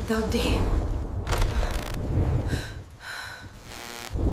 Daddy.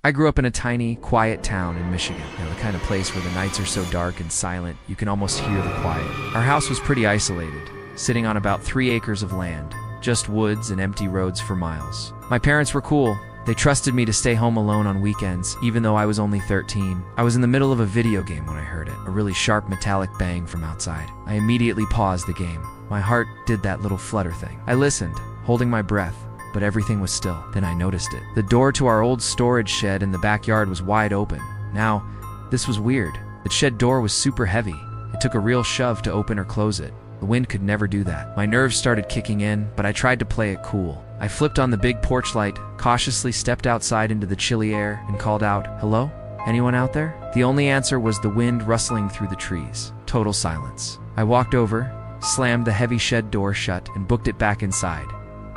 I grew up in a tiny, quiet town in Michigan, the kind of place where the nights are so dark and silent you can almost hear the quiet. Our house was pretty isolated, sitting on about 3 acres of land, just woods and empty roads for miles. My parents were cool. They trusted me to stay home alone on weekends, even though I was only 13. I was in the middle of a video game when I heard it, a really sharp metallic bang from outside. I immediately paused the game. My heart did that little flutter thing. I listened, holding my breath, but everything was still. Then I noticed it. The door to our old storage shed in the backyard was wide open. Now, this was weird. The shed door was super heavy. It took a real shove to open or close it. The wind could never do that. My nerves started kicking in, but I tried to play it cool. I flipped on the big porch light, cautiously stepped outside into the chilly air, and called out, "Hello? Anyone out there?" The only answer was the wind rustling through the trees. Total silence. I walked over, slammed the heavy shed door shut, and booked it back inside,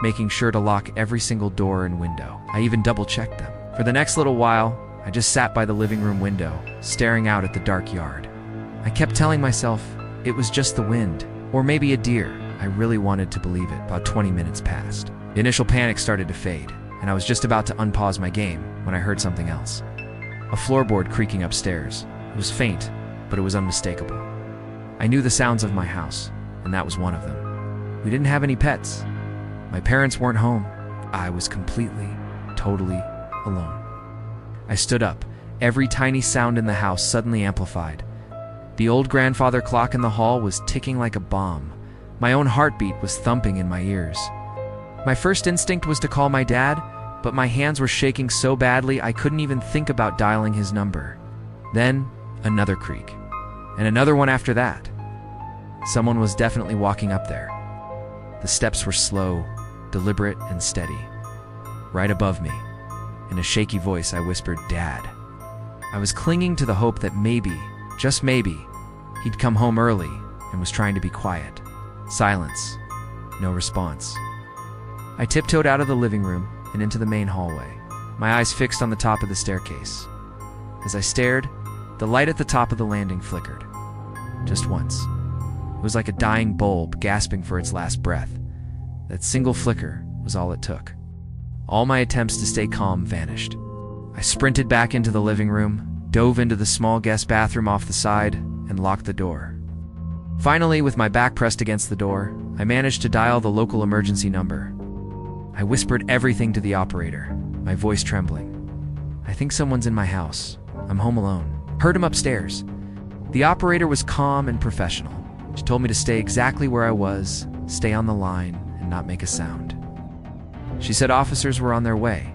making sure to lock every single door and window. I even double-checked them. For the next little while, I just sat by the living room window, staring out at the dark yard. I kept telling myself it was just the wind, or maybe a deer. I really wanted to believe it. About 20 minutes passed. The initial panic started to fade, and I was just about to unpause my game when I heard something else. A floorboard creaking upstairs. It was faint, but it was unmistakable. I knew the sounds of my house, and that was one of them. We didn't have any pets. My parents weren't home. I was completely, totally alone. I stood up. Every tiny sound in the house suddenly amplified. The old grandfather clock in the hall was ticking like a bomb. My own heartbeat was thumping in my ears. My first instinct was to call my dad, but my hands were shaking so badly I couldn't even think about dialing his number. Then, another creak, and another one after that. Someone was definitely walking up there. The steps were slow, deliberate, and steady. Right above me, in a shaky voice, I whispered, "Dad." I was clinging to the hope that maybe, just maybe, he'd come home early and was trying to be quiet. Silence. No response. I tiptoed out of the living room and into the main hallway, my eyes fixed on the top of the staircase. As I stared, the light at the top of the landing flickered. Just once. It was like a dying bulb gasping for its last breath. That single flicker was all it took. All my attempts to stay calm vanished. I sprinted back into the living room, dove into the small guest bathroom off the side, and locked the door. Finally, with my back pressed against the door, I managed to dial the local emergency number. I whispered everything to the operator, my voice trembling. "I think someone's in my house. I'm home alone." Heard him upstairs. The operator was calm and professional. She told me to stay exactly where I was, stay on the line, and not make a sound. She said officers were on their way.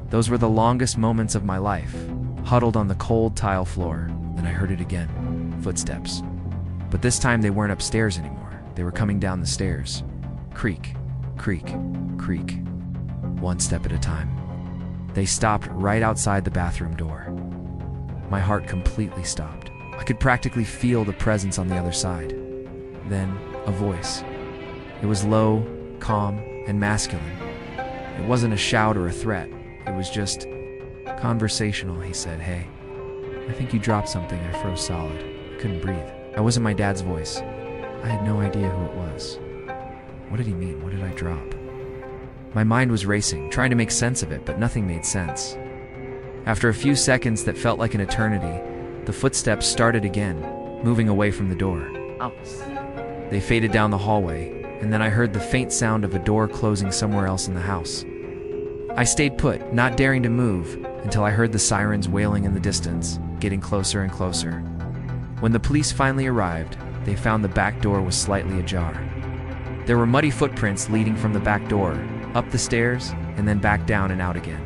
Those were the longest moments of my life, huddled on the cold tile floor. Then I heard it again. Footsteps. But this time they weren't upstairs anymore. They were coming down the stairs. Creak, creak, creak. One step at a time. They stopped right outside the bathroom door. My heart completely stopped. I could practically feel the presence on the other side. Then, a voice. It was low, calm, and masculine. It wasn't a shout or a threat. It was just conversational. He said, "Hey, I think you dropped something." I froze solid. I couldn't breathe. That wasn't my dad's voice. I had no idea who it was. What did he mean? What did I drop? My mind was racing, trying to make sense of it, but nothing made sense. After a few seconds that felt like an eternity, the footsteps started again, moving away from the door. They faded down the hallway, and then I heard the faint sound of a door closing somewhere else in the house. I stayed put, not daring to move, until I heard the sirens wailing in the distance, getting closer and closer. When the police finally arrived, they found the back door was slightly ajar. There were muddy footprints leading from the back door, up the stairs, and then back down and out again.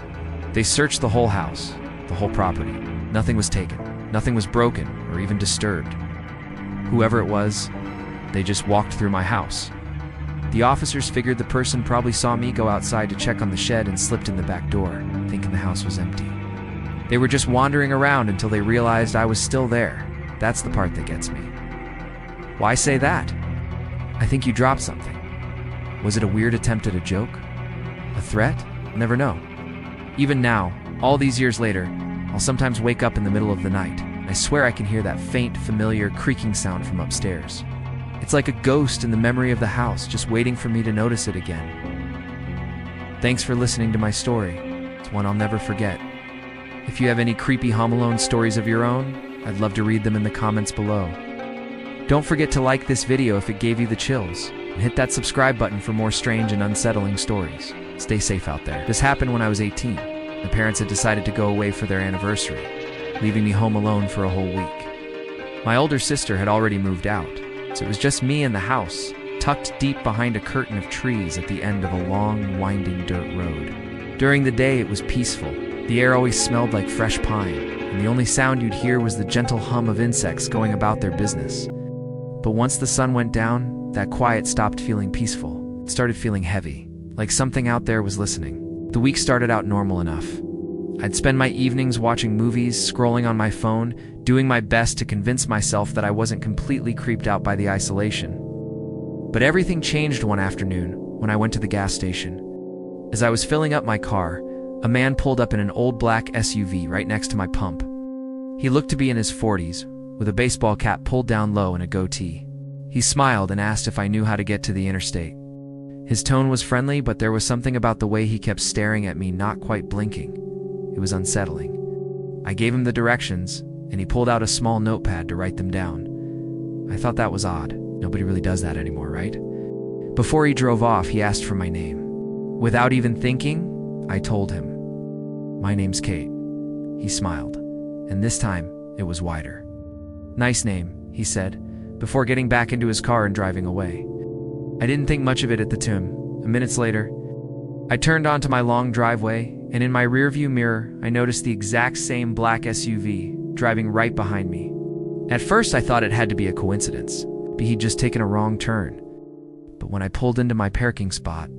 They searched the whole house, the whole property. Nothing was taken, nothing was broken or even disturbed. Whoever it was, they just walked through my house. The officers figured the person probably saw me go outside to check on the shed and slipped in the back door, thinking the house was empty. They were just wandering around until they realized I was still there. That's the part that gets me. Why say that? I think you dropped something. Was it a weird attempt at a joke? A threat? I'll never know. Even now, all these years later, I'll sometimes wake up in the middle of the night. I swear I can hear that faint, familiar creaking sound from upstairs. It's like a ghost in the memory of the house, just waiting for me to notice it again. Thanks for listening to my story. It's one I'll never forget. If you have any creepy Home Alone stories of your own, I'd love to read them in the comments below. Don't forget to like this video if it gave you the chills, and hit that subscribe button for more strange and unsettling stories. Stay safe out there. This happened when I was 18. My parents had decided to go away for their anniversary, leaving me home alone for a whole week. My older sister had already moved out, so it was just me in the house, tucked deep behind a curtain of trees at the end of a long, winding dirt road. During the day, it was peaceful. The air always smelled like fresh pine, and the only sound you'd hear was the gentle hum of insects going about their business. But once the sun went down, that quiet stopped feeling peaceful. It started feeling heavy, like something out there was listening. The week started out normal enough. I'd spend my evenings watching movies, scrolling on my phone, doing my best to convince myself that I wasn't completely creeped out by the isolation. But everything changed one afternoon when I went to the gas station. As I was filling up my car, a man pulled up in an old black SUV right next to my pump. He looked to be in his 40s, with a baseball cap pulled down low and a goatee. He smiled and asked if I knew how to get to the interstate. His tone was friendly, but there was something about the way he kept staring at me, not quite blinking. It was unsettling. I gave him the directions, and he pulled out a small notepad to write them down. I thought that was odd. Nobody really does that anymore, right? Before he drove off, he asked for my name. Without even thinking, I told him. "My name's Kate." He smiled, and this time it was wider. "Nice name," he said, before getting back into his car and driving away. I didn't think much of it at the time. Minutes later, I turned onto my long driveway, and in my rearview mirror, I noticed the exact same black SUV driving right behind me. At first, I thought it had to be a coincidence. Maybe he'd just taken a wrong turn. But when I pulled into my parking spot,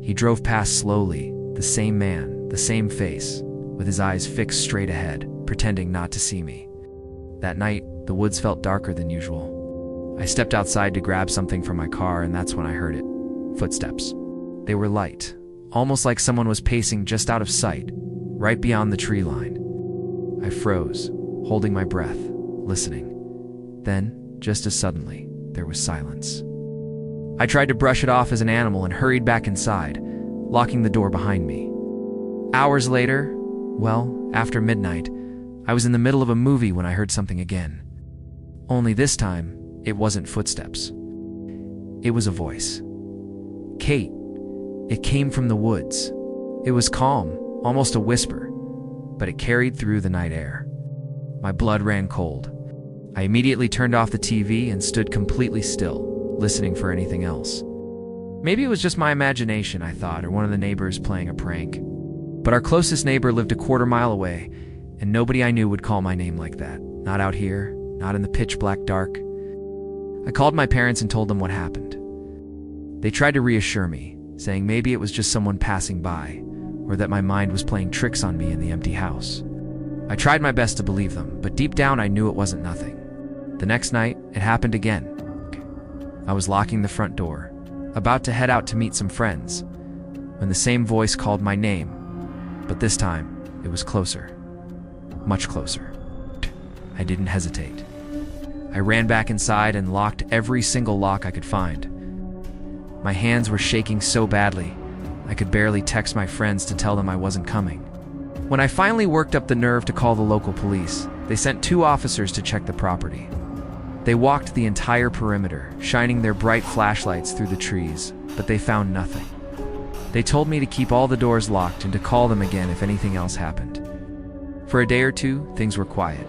he drove past slowly, the same man, the same face, with his eyes fixed straight ahead, pretending not to see me. That night, the woods felt darker than usual. I stepped outside to grab something from my car, and that's when I heard it. Footsteps. They were light, almost like someone was pacing just out of sight, right beyond the tree line. I froze, holding my breath, listening. Then, just as suddenly, there was silence. I tried to brush it off as an animal and hurried back inside, locking the door behind me. Hours later, well, after midnight, I was in the middle of a movie when I heard something again. Only this time, it wasn't footsteps. It was a voice. "Kate." It came from the woods. It was calm, almost a whisper, but it carried through the night air. My blood ran cold. I immediately turned off the TV and stood completely still, listening for anything else. Maybe it was just my imagination, I thought, or one of the neighbors playing a prank. But our closest neighbor lived a quarter-mile away, and nobody I knew would call my name like that. Not out here, not in the pitch-black dark. I called my parents and told them what happened. They tried to reassure me, saying maybe it was just someone passing by, or that my mind was playing tricks on me in the empty house. I tried my best to believe them, but deep down I knew it wasn't nothing. The next night, it happened again. I was locking the front door, about to head out to meet some friends, when the same voice called my name, but this time, it was closer. Much closer. I didn't hesitate. I ran back inside and locked every single lock I could find. My hands were shaking so badly, I could barely text my friends to tell them I wasn't coming. When I finally worked up the nerve to call the local police, they sent 2 officers to check the property. They walked the entire perimeter, shining their bright flashlights through the trees, but they found nothing. They told me to keep all the doors locked and to call them again if anything else happened. For a day or two, things were quiet.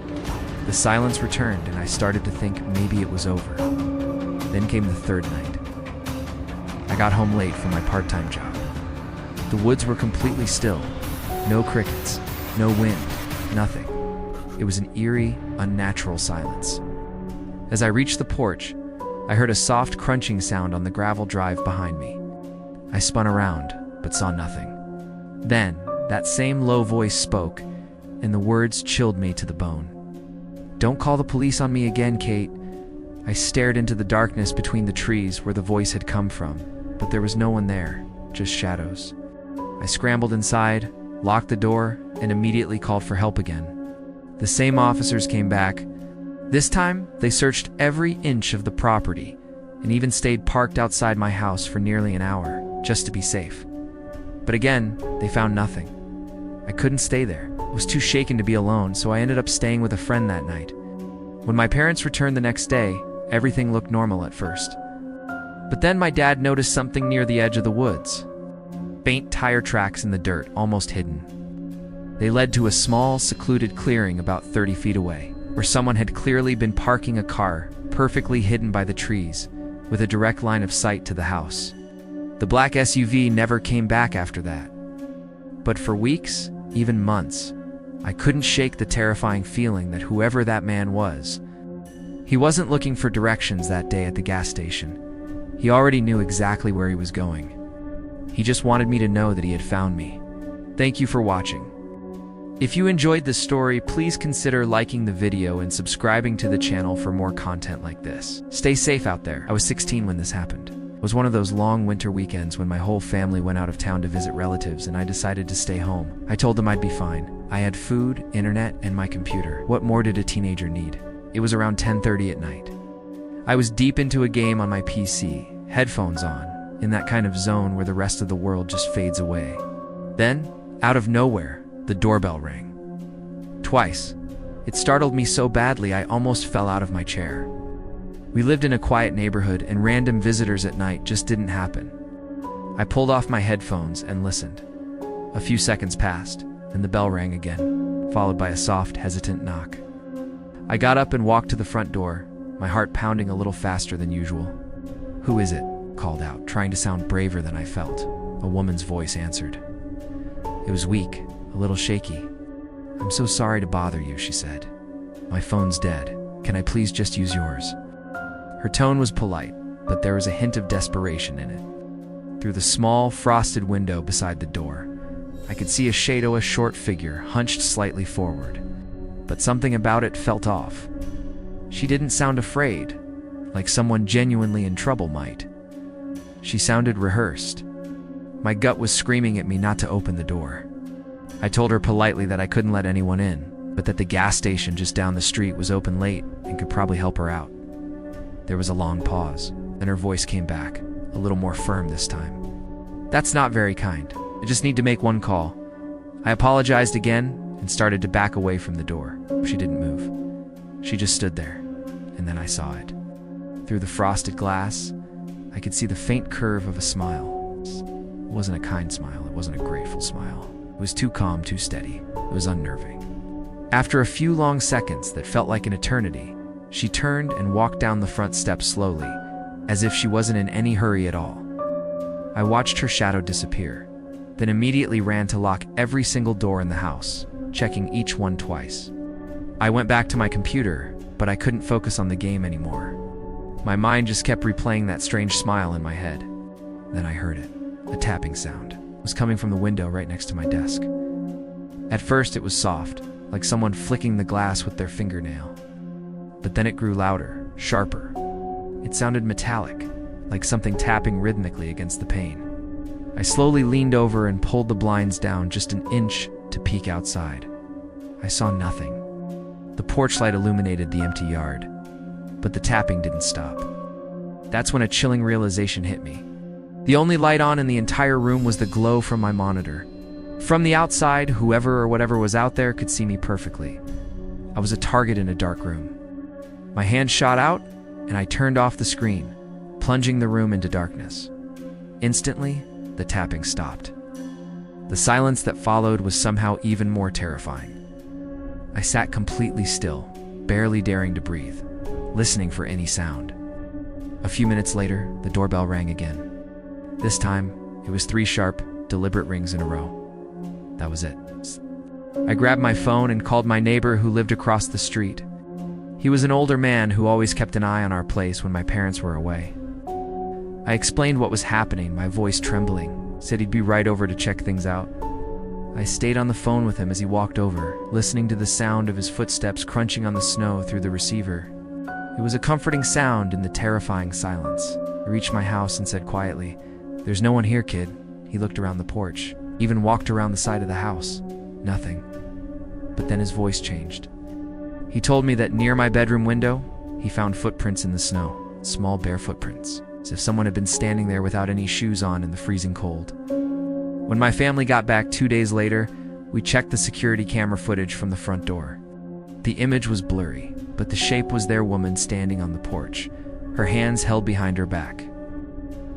The silence returned, and I started to think maybe it was over. Then came the 3rd night. I got home late from my part-time job. The woods were completely still. No crickets, no wind, nothing. It was an eerie, unnatural silence. As I reached the porch, I heard a soft crunching sound on the gravel drive behind me. I spun around, but saw nothing. Then, that same low voice spoke, and the words chilled me to the bone. "Don't call the police on me again, Kate." I stared into the darkness between the trees where the voice had come from, but there was no one there, just shadows. I scrambled inside, locked the door, and immediately called for help again. The same officers came back. This time, they searched every inch of the property and even stayed parked outside my house for nearly an hour, just to be safe. But again, they found nothing. I couldn't stay there. I was too shaken to be alone, so I ended up staying with a friend that night. When my parents returned the next day, everything looked normal at first. But then my dad noticed something near the edge of the woods. Faint tire tracks in the dirt, almost hidden. They led to a small, secluded clearing about 30 feet away, where someone had clearly been parking a car, perfectly hidden by the trees, with a direct line of sight to the house. The black SUV never came back after that. But for weeks, even months, I couldn't shake the terrifying feeling that whoever that man was, he wasn't looking for directions that day at the gas station. He already knew exactly where he was going. He just wanted me to know that he had found me. Thank you for watching. If you enjoyed this story, please consider liking the video and subscribing to the channel for more content like this. Stay safe out there. I was 16 when this happened. It was one of those long winter weekends when my whole family went out of town to visit relatives and I decided to stay home. I told them I'd be fine. I had food, internet, and my computer. What more did a teenager need? It was around 10:30 at night. I was deep into a game on my PC, headphones on, in that kind of zone where the rest of the world just fades away. Then, out of nowhere, the doorbell rang. Twice. It startled me so badly I almost fell out of my chair. We lived in a quiet neighborhood and random visitors at night just didn't happen. I pulled off my headphones and listened. A few seconds passed, and the bell rang again, followed by a soft, hesitant knock. I got up and walked to the front door, my heart pounding a little faster than usual. "Who is it?" called out, trying to sound braver than I felt. A woman's voice answered. It was weak, a little shaky. "I'm so sorry to bother you," she said. "My phone's dead. Can I please just use yours?" Her tone was polite, but there was a hint of desperation in it. Through the small, frosted window beside the door, I could see a short figure hunched slightly forward, but something about it felt off. She didn't sound afraid, like someone genuinely in trouble might. She sounded rehearsed. My gut was screaming at me not to open the door. I told her politely that I couldn't let anyone in, but that the gas station just down the street was open late and could probably help her out. There was a long pause, then her voice came back, a little more firm this time. "That's not very kind. I just need to make one call." I apologized again and started to back away from the door. She didn't move. She just stood there, and then I saw it. Through the frosted glass, I could see the faint curve of a smile. It wasn't a kind smile, it wasn't a grateful smile. It was too calm, too steady. It was unnerving. After a few long seconds that felt like an eternity, she turned and walked down the front steps slowly, as if she wasn't in any hurry at all. I watched her shadow disappear, then immediately ran to lock every single door in the house, checking each one twice. I went back to my computer, but I couldn't focus on the game anymore. My mind just kept replaying that strange smile in my head. Then I heard it. A tapping sound. It was coming from the window right next to my desk. At first it was soft, like someone flicking the glass with their fingernail. But then it grew louder, sharper. It sounded metallic, like something tapping rhythmically against the pane. I slowly leaned over and pulled the blinds down just an inch to peek outside. I saw nothing. The porch light illuminated the empty yard, but the tapping didn't stop. That's when a chilling realization hit me. The only light on in the entire room was the glow from my monitor. From the outside, whoever or whatever was out there could see me perfectly. I was a target in a dark room. My hand shot out, and I turned off the screen, plunging the room into darkness. Instantly, the tapping stopped. The silence that followed was somehow even more terrifying. I sat completely still, barely daring to breathe, listening for any sound. A few minutes later, the doorbell rang again. This time, it was 3 sharp, deliberate rings in a row. That was it. I grabbed my phone and called my neighbor who lived across the street. He was an older man who always kept an eye on our place when my parents were away. I explained what was happening, my voice trembling, said he'd be right over to check things out. I stayed on the phone with him as he walked over, listening to the sound of his footsteps crunching on the snow through the receiver. It was a comforting sound in the terrifying silence. I reached my house and said quietly, "There's no one here, kid." He looked around the porch, even walked around the side of the house. Nothing. But then his voice changed. He told me that near my bedroom window, he found footprints in the snow, small bare footprints, as if someone had been standing there without any shoes on in the freezing cold. When my family got back 2 days later, we checked the security camera footage from the front door. The image was blurry, but the shape was their woman standing on the porch, her hands held behind her back.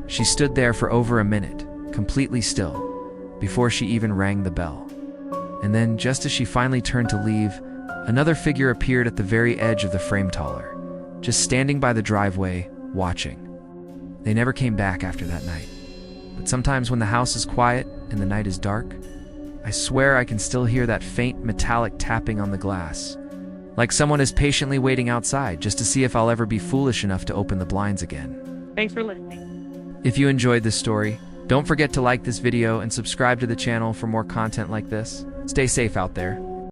She stood there for over a minute, completely still, before she even rang the bell. And then, just as she finally turned to leave, another figure appeared at the very edge of the frame taller, just standing by the driveway, watching. They never came back after that night. But sometimes when the house is quiet and the night is dark, I swear I can still hear that faint metallic tapping on the glass, like someone is patiently waiting outside just to see if I'll ever be foolish enough to open the blinds again. Thanks for listening. If you enjoyed this story, don't forget to like this video and subscribe to the channel for more content like this. Stay safe out there.